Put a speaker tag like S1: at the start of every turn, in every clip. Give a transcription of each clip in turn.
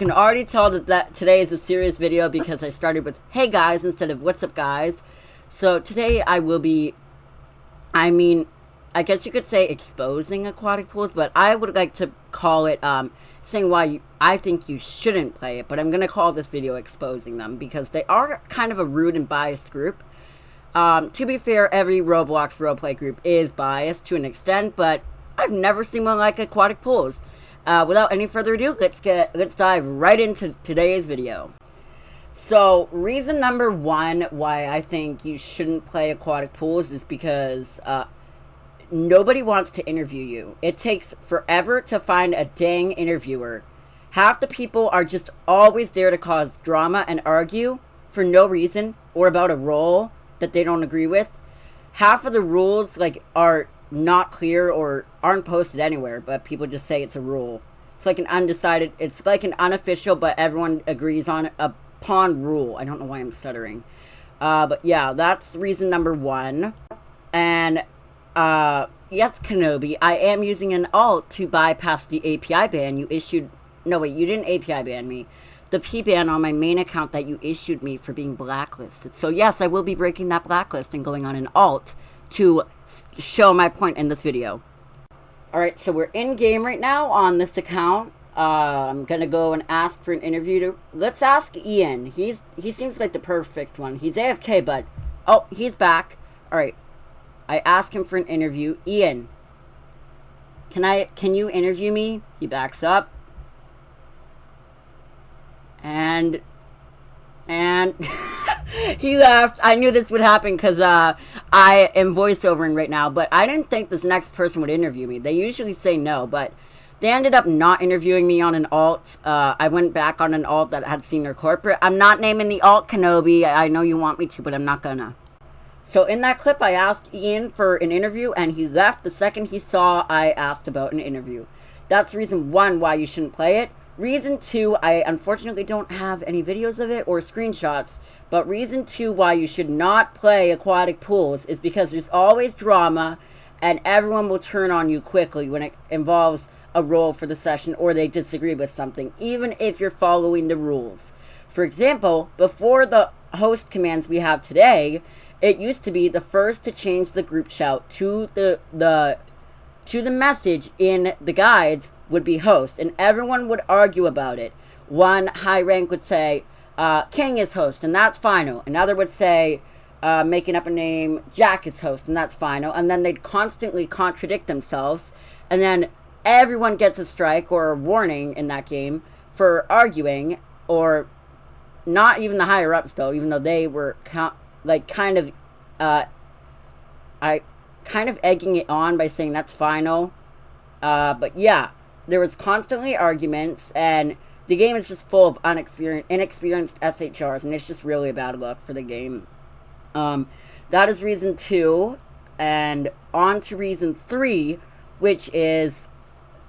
S1: can already tell that today is a serious video because I started with "Hey guys" instead of "What's up guys." So today I will be, I guess you could say exposing aquatic pools, but I would like to call it saying why I think you shouldn't play it. But I'm going to call this video exposing them because they are kind of a rude and biased group. To be fair, every Roblox roleplay group is biased to an extent, but I've never seen one like aquatic pools. Without any further ado, let's dive right into today's video. So, reason number one why I think you shouldn't play aquatic pools is because nobody wants to interview you. It takes forever to find a dang interviewer. Half the people are just always there to cause drama and argue for no reason or about a role that they don't agree with. Half of the rules are not clear or aren't posted anywhere, but people just say it's a rule. It's like an undecided, it's like an unofficial, but everyone agrees on upon rule. I don't know why I'm stuttering. But yeah, that's reason number one. And yes, Kenobi, I am using an alt to bypass the API ban you issued. No, wait, you didn't API ban me. The P ban on my main account that you issued me for being blacklisted. So yes, I will be breaking that blacklist and going on an alt to show my point in this video. Alright, so we're in game right now on this account. I'm gonna go and ask for an interview. Let's ask Ian. He seems like the perfect one. He's AFK, but oh, he's back. Alright, I asked him for an interview. Ian, can you interview me? He backs up. And he left. I knew this would happen because I am voiceovering right now, but I didn't think this next person would interview me. They usually say no, but they ended up not interviewing me on an alt. I went back on an alt that had senior corporate. I'm not naming the alt, Kenobi. I know you want me to, but I'm not gonna. So in that clip, I asked Ian for an interview, and he left the second he saw I asked about an interview. That's reason one why you shouldn't play it. Reason two, I unfortunately don't have any videos of it or screenshots, but reason two why you should not play aquatic pools is because there's always drama and everyone will turn on you quickly when it involves a role for the session or they disagree with something, even if you're following the rules. For example, before the host commands we have today, it used to be the first to change the group shout to the message in the guides would be host, and everyone would argue about it. One high rank would say, King is host, and that's final. Another would say, making up a name, Jack is host, and that's final. And then they'd constantly contradict themselves, and then everyone gets a strike or a warning in that game for arguing, or not even the higher ups though, even though they were kind of egging it on by saying that's final. But yeah, there was constantly arguments, and the game is just full of inexperienced SHRs, and it's just really a bad look for the game. That is reason two, and on to reason three, which is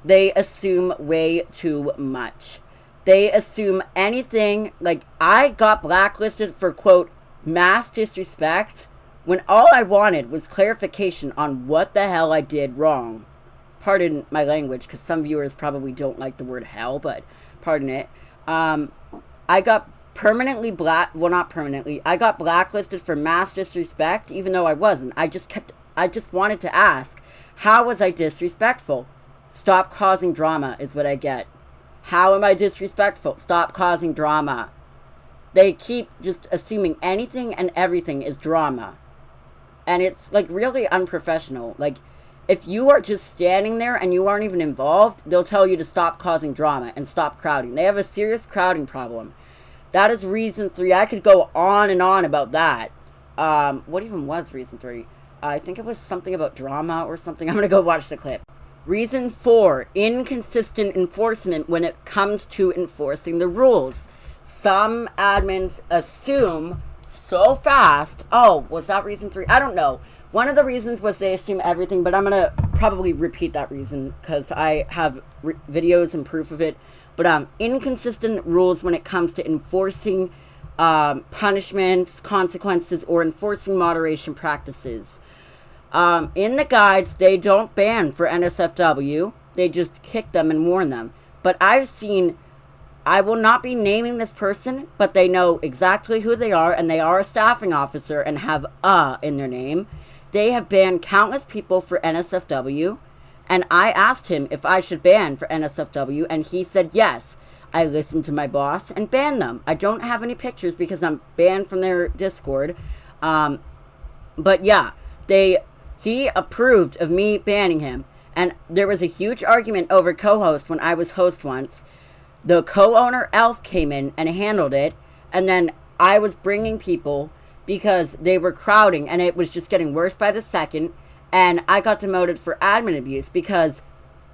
S1: they assume way too much. They assume anything. Like, I got blacklisted for, quote, mass disrespect, when all I wanted was clarification on what the hell I did wrong. Pardon my language, because some viewers probably don't like the word hell, but pardon it. I got not permanently, I got blacklisted for mass disrespect, even though I wasn't. I just wanted to ask, how was I disrespectful? Stop causing drama is what I get. How am I disrespectful? Stop causing drama. They keep just assuming anything and everything is drama. And it's, really unprofessional. If you are just standing there and you aren't even involved, they'll tell you to stop causing drama and stop crowding. They have a serious crowding problem. That is reason three. I could go on and on about that. What even was reason three? I think it was something about drama or something. I'm going to go watch the clip. Reason four, inconsistent enforcement when it comes to enforcing the rules. Some admins assume so fast. Oh, was that reason three? I don't know. One of the reasons was they assume everything, but I'm going to probably repeat that reason because I have videos and proof of it. But inconsistent rules when it comes to enforcing punishments, consequences, or enforcing moderation practices. In the guides, they don't ban for NSFW. They just kick them and warn them. But I've seen I will not be naming this person, but they know exactly who they are, and they are a staffing officer and have in their name. They have banned countless people for NSFW, and I asked him if I should ban for NSFW, and he said yes. I listened to my boss and banned them. I don't have any pictures because I'm banned from their Discord. But yeah, he approved of me banning him. And there was a huge argument over co-host when I was host once. The co-owner Elf came in and handled it. And then I was bringing people because they were crowding and it was just getting worse by the second. And I got demoted for admin abuse because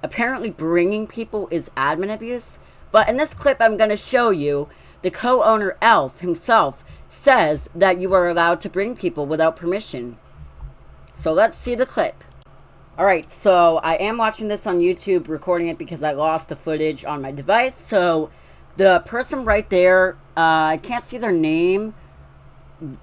S1: apparently bringing people is admin abuse. But in this clip I'm going to show you, the co-owner Elf himself says that you are allowed to bring people without permission. So let's see the clip. Alright, so I am watching this on YouTube, recording it because I lost the footage on my device. So the person right there, I can't see their name.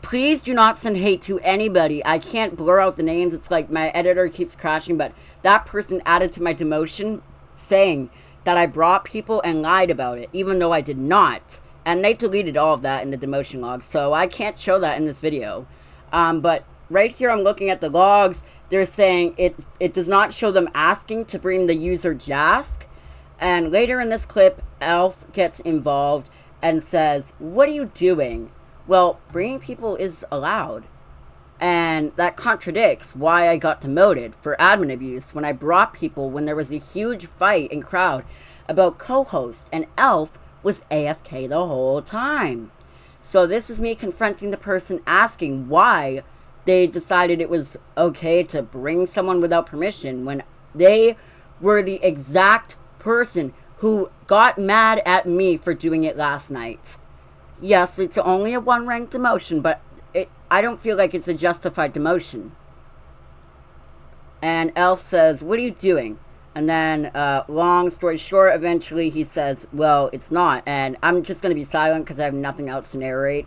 S1: Please do not send hate to anybody. I can't blur out the names. It's like my editor keeps crashing, but that person added to my demotion saying that I brought people and lied about it, even though I did not. And they deleted all of that in the demotion log, so I can't show that in this video. But right here I'm looking at the logs. They're saying it does not show them asking to bring the user Jask. And later in this clip, Elf gets involved and says, "What are you doing?" Well, bringing people is allowed. And that contradicts why I got demoted for admin abuse when I brought people when there was a huge fight in crowd about co-host, and Elf was AFK the whole time. So this is me confronting the person asking why they decided it was okay to bring someone without permission when they were the exact person who got mad at me for doing it last night. Yes, it's only a 1-rank demotion, but I don't feel like it's a justified demotion. And Elf says, "What are you doing?" And then, long story short, eventually he says, "Well, it's not." And I'm just going to be silent because I have nothing else to narrate.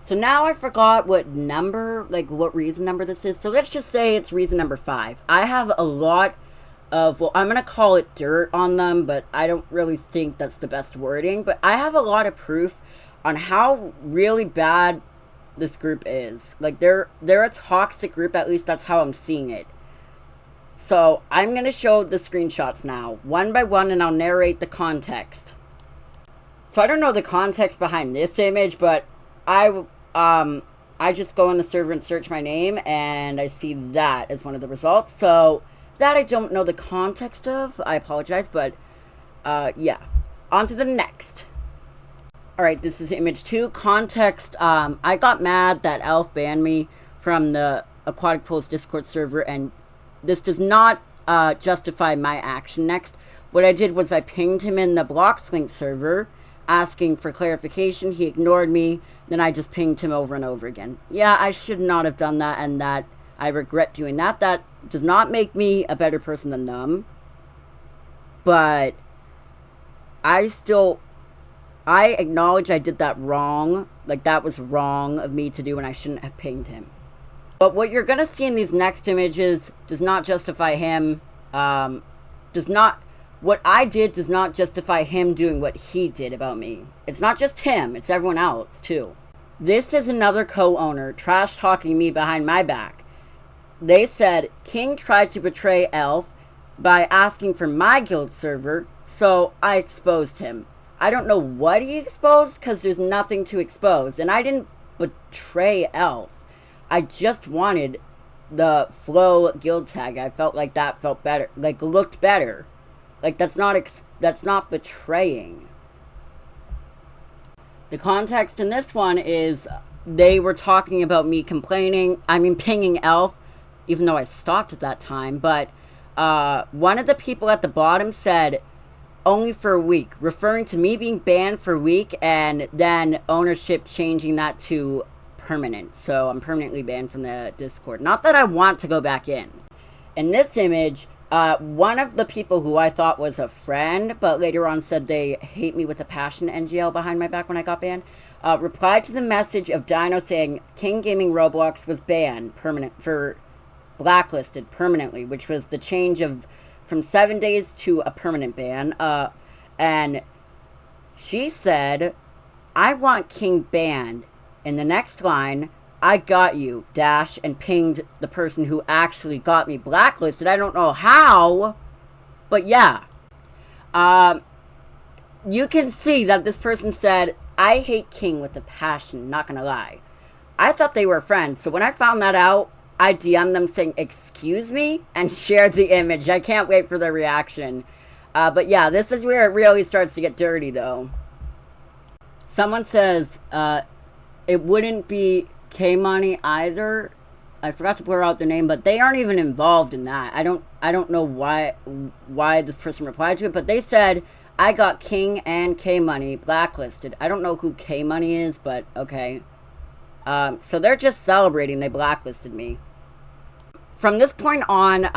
S1: So now I forgot what number, like what reason number this is. So let's just say it's reason number 5. I have a lot of, well, I'm going to call it dirt on them, but I don't really think that's the best wording. But I have a lot of proof on how really bad this group is. Like, they're a toxic group, at least that's how I'm seeing it. So I'm going to show the screenshots now, one by one, and I'll narrate the context. So I don't know the context behind this image, but I just go on the server and search my name, and I see that as one of the results. So that I don't know the context of. I apologize, but yeah. On to the next. Alright, this is image 2. Context, I got mad that Elf banned me from the Aquatic Pools Discord server, and this does not justify my action next. What I did was I pinged him in the Bloxlink server, asking for clarification. He ignored me. Then I just pinged him over and over again. Yeah, I should not have done that, and that I regret doing that. That does not make me a better person than them. But I acknowledge I did that wrong. Like, that was wrong of me to do, and I shouldn't have pinged him. But what you're gonna see in these next images does not justify him, what I did does not justify him doing what he did about me. It's not just him, it's everyone else, too. This is another co-owner trash-talking me behind my back. They said King tried to betray Elf by asking for my guild server, so I exposed him. I don't know what he exposed, because there's nothing to expose. And I didn't betray Elf. I just wanted the Flow guild tag. I felt like that felt better. Like, looked better. Like, that's not betraying. The context in this one is they were talking about me pinging Elf, even though I stopped at that time. But one of the people at the bottom said, only for a week, referring to me being banned for a week, and then ownership changing that to permanent. So I'm permanently banned from the Discord. Not that I want to go back in. In this image, one of the people who I thought was a friend, but later on said they hate me with a passion, NGL, behind my back when I got banned, replied to the message of Dino saying King Gaming Roblox was banned blacklisted permanently, which was the change of from 7 days to a permanent ban. And she said, I want King banned. In the next line, I got you, dash, and pinged the person who actually got me blacklisted. I don't know how, but yeah. You can see that this person said, I hate King with a passion, not gonna lie. I thought they were friends, so when I found that out, I DM'd them saying, excuse me, and shared the image. I can't wait for their reaction. But yeah, this is where it really starts to get dirty, though. Someone says, it wouldn't be K-Money either. I forgot to blur out the name, but they aren't even involved in that. I don't know why this person replied to it, but they said, I got King and K-Money blacklisted. I don't know who K-Money is, but okay. So they're just celebrating they blacklisted me. From this point on,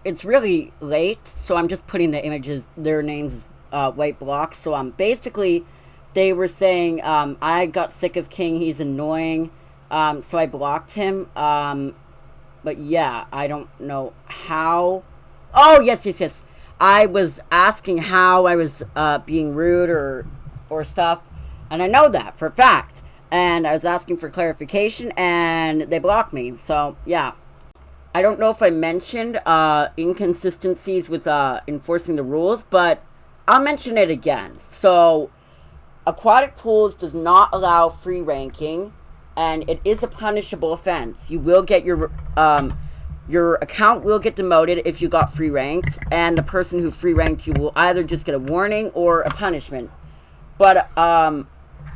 S1: it's really late, so I'm just putting the images, their names, white blocks. So basically, they were saying, I got sick of King, he's annoying, so I blocked him. But yeah, I don't know how. Oh, yes. I was asking how I was being rude or stuff, and I know that for a fact. And I was asking for clarification, and they blocked me. So, yeah. I don't know if I mentioned inconsistencies with enforcing the rules, but I'll mention it again. So, Aquatic Pools does not allow free ranking, and it is a punishable offense. You will get your account will get demoted if you got free ranked, and the person who free ranked you will either just get a warning or a punishment. But I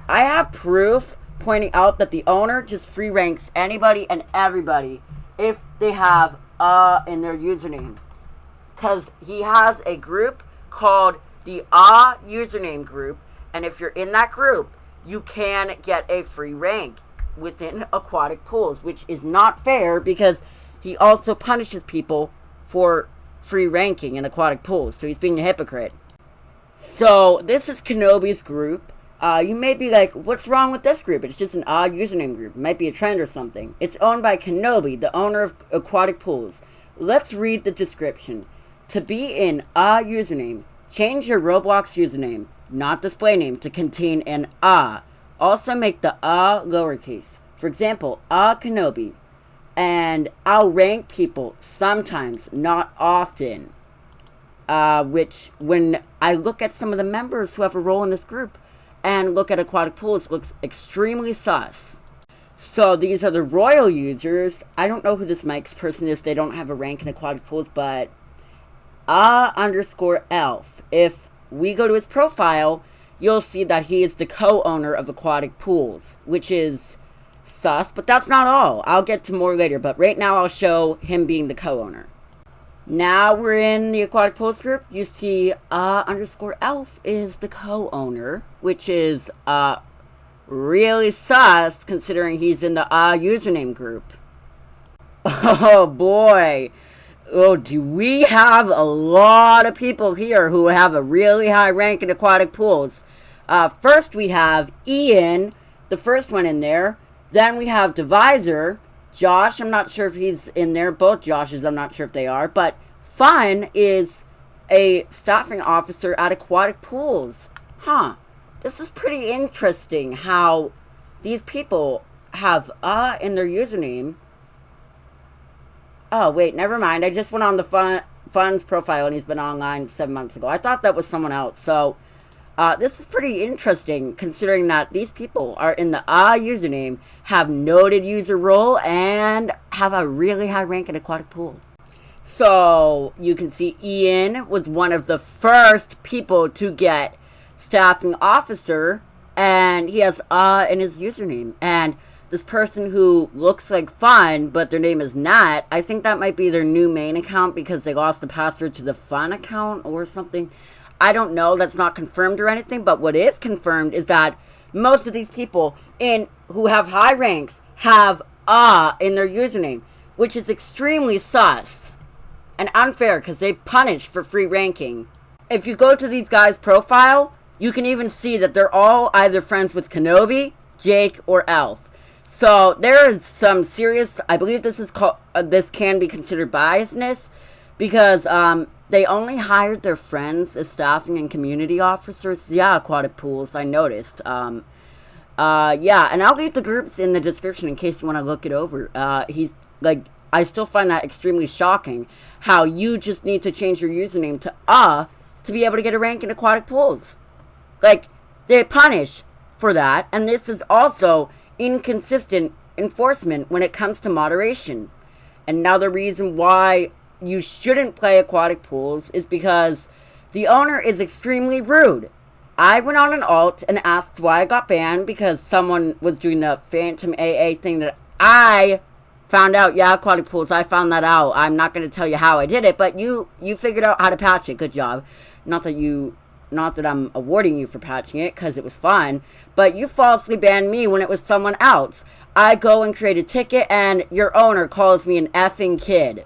S1: have proof pointing out that the owner just free ranks anybody and everybody if they have in their username, because he has a group called the username group, and if you're in that group, you can get a free rank within Aquatic Pools, which is not fair because he also punishes people for free ranking in Aquatic Pools, so he's being a hypocrite. So this is Kenobi's group. You may be like, what's wrong with this group? It's just an odd username group. It might be a trend or something. It's owned by Kenobi, the owner of Aquatic Pools. Let's read the description. To be in a username, change your Roblox username, not display name, to contain an a. Also make the a lowercase. For example, a Kenobi. And I'll rank people sometimes, not often. Which, when I look at some of the members who have a role in this group, and look at Aquatic Pools, looks extremely sus. So these are the royal users. I don't know who this Mike's person is. They don't have a rank in Aquatic Pools, but _elf. If we go to his profile, you'll see that he is the co-owner of Aquatic Pools, which is sus, but that's not all. I'll get to more later, but right now I'll show him being the co-owner. Now we're in the Aquatic Pools group. You see _elf is the co-owner, which is really sus considering he's in the username group. Oh boy. Oh, do we have a lot of people here who have a really high rank in aquatic pools. First we have Ian, the first one in there. Then we have Divisor. Josh, I'm not sure if he's in there. Both Joshes, I'm not sure if they are. But Fun is a staffing officer at Aquatic Pools. Huh. This is pretty interesting how these people have in their username. Oh, wait, never mind. I just went on the Fun's profile and he's been online 7 months ago. I thought that was someone else. So, this is pretty interesting considering that these people are in the username, have noted user role, and have a really high rank in Aquatic Pool. So, you can see Ian was one of the first people to get staffing officer, and he has in his username. And this person who looks like Fun, but their name is Nat, I think that might be their new main account because they lost the password to the Fun account or something. I don't know, that's not confirmed or anything, but what is confirmed is that most of these people who have high ranks have in their username, which is extremely sus and unfair because they punish for free ranking. If you go to these guys' profile, you can even see that they're all either friends with Kenobi, Jake, or Elf. So there is some serious, I believe this is called, this can be considered biasness because they only hired their friends as staffing and community officers. Yeah, Aquatic Pools, I noticed. Yeah, and I'll leave the groups in the description in case you want to look it over. I still find that extremely shocking how you just need to change your username to be able to get a rank in Aquatic Pools. Like, they punish for that, and this is also inconsistent enforcement when it comes to moderation. Another reason why you shouldn't play Aquatic Pools is because the owner is extremely rude. I went on an alt and asked why I got banned because someone was doing the Phantom AA thing that I found out. Yeah, Aquatic Pools, I found that out. I'm not going to tell you how I did it, but you figured out how to patch it. Good job. Not that I'm awarding you for patching it, because it was fun, but you falsely banned me when it was someone else. I go and create a ticket, and your owner calls me an effing kid.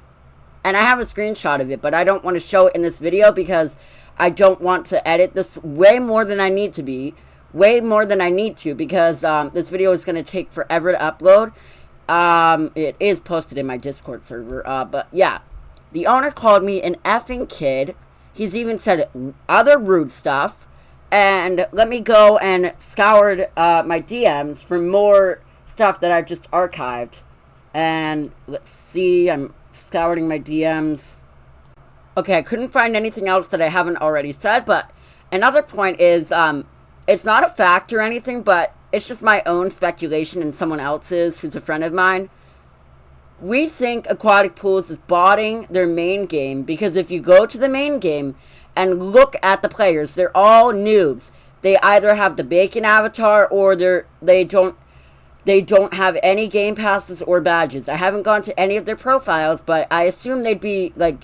S1: And I have a screenshot of it, but I don't want to show it in this video, because I don't want to edit this way more than I need to because this video is going to take forever to upload. It is posted in my Discord server, but yeah. The owner called me an effing kid. He's even said other rude stuff. And let me go and scoured my DMs for more stuff that I've just archived. And let's see, I'm scouring my DMs. Okay, I couldn't find anything else that I haven't already said, but another point is, it's not a fact or anything, but it's just my own speculation and someone else's who's a friend of mine. We think Aquatic Pools is botting their main game because if you go to the main game and look at the players, they're all noobs. They either have the bacon avatar or they don't have any game passes or badges. I haven't gone to any of their profiles, but I assume they'd be like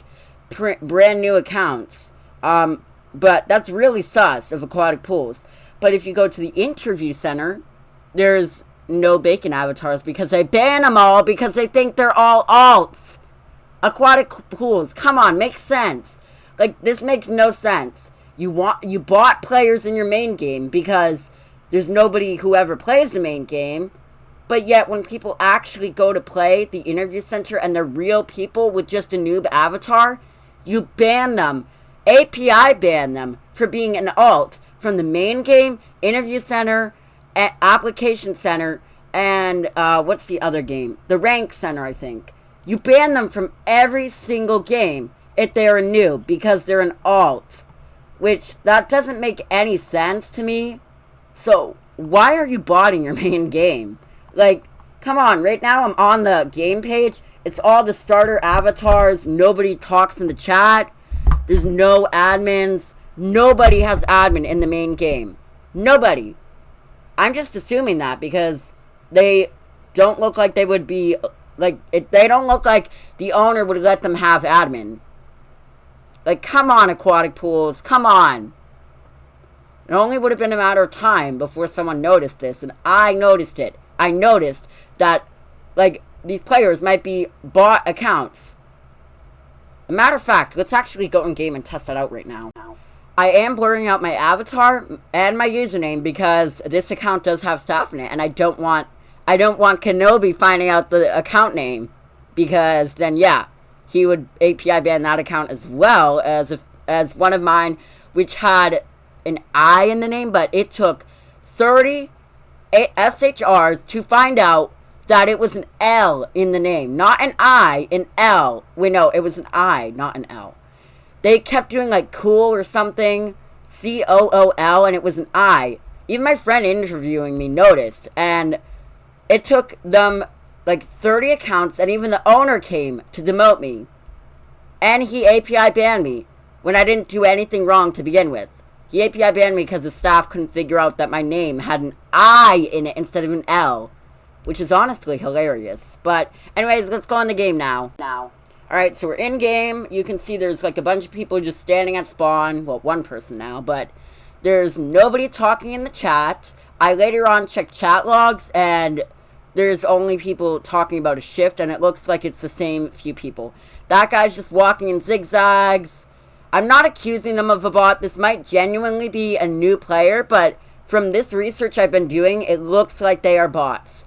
S1: brand new accounts. But that's really sus of Aquatic Pools. But if you go to the interview center, there's no bacon avatars because they ban them all because they think they're all alts. Aquatic Pools, come on, makes sense. Like, this makes no sense. You bought players in your main game because there's nobody who ever plays the main game, but yet when people actually go to play the interview center and they're real people with just a noob avatar, you ban them. API ban them for being an alt from the main game, interview center, application center, and what's the other game? The rank center, I think. You ban them from every single game if they're a noob because they're an alt, which that doesn't make any sense to me. So why are you botting your main game? Like, come on, right now I'm on the game page. It's all the starter avatars. Nobody talks in the chat. There's no admins. Nobody has admin in the main game. Nobody. I'm just assuming that because they don't look like they would be, like, they don't look like the owner would let them have admin. Like, come on, Aquatic Pools, come on. It only would have been a matter of time before someone noticed this, and I noticed it. I noticed that, like, these players might be bot accounts. A matter of fact, let's actually go in game and test that out right now. I am blurring out my avatar and my username because this account does have staff in it, and I don't want Kenobi finding out the account name, because then yeah, he would API ban that account as well as one of mine, which had an I in the name, but it took 30 SHRs to find out that it was an L in the name, not an I, an L. Wait, no, it was an I, not an L. They kept doing like cool or something, COOL, and it was an I. Even my friend interviewing me noticed, and it took them like 30 accounts, and even the owner came to demote me. And he API banned me when I didn't do anything wrong to begin with. He API banned me because the staff couldn't figure out that my name had an I in it instead of an L, which is honestly hilarious. But anyways, let's go in the game now. Alright, so we're in game. You can see there's like a bunch of people just standing at spawn. Well, one person now, but there's nobody talking in the chat. I later on checked chat logs, and there's only people talking about a shift, and it looks like it's the same few people. That guy's just walking in zigzags. I'm not accusing them of a bot. This might genuinely be a new player, but from this research I've been doing, it looks like they are bots.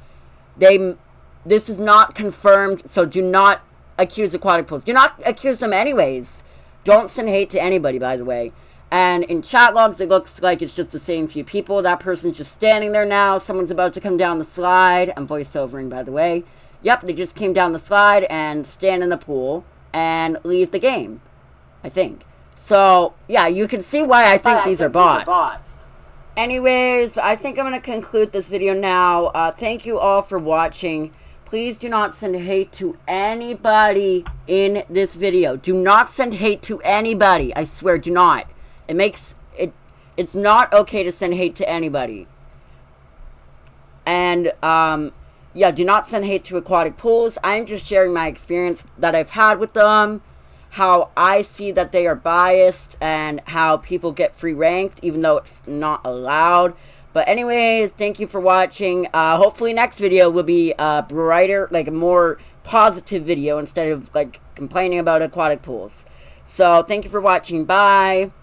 S1: This is not confirmed, so do not accuse Aquatic Pools. Do not accuse them anyways. Don't send hate to anybody, by the way. And in chat logs, it looks like it's just the same few people. That person's just standing there now. Someone's about to come down the slide. I'm voiceovering, by the way. Yep, they just came down the slide and stand in the pool and leave the game, I think. So, yeah, you can see why I think these are bots. Anyways, I think I'm going to conclude this video now. Thank you all for watching. Please do not send hate to anybody in this video. Do not send hate to anybody. I swear, do not. It's not okay to send hate to anybody. And, yeah, do not send hate to Aquatic Pools. I'm just sharing my experience that I've had with them, how I see that they are biased, and how people get free ranked, even though it's not allowed. But anyways, thank you for watching. Hopefully next video will be a brighter, like a more positive video instead of like complaining about Aquatic Pools. So thank you for watching. Bye.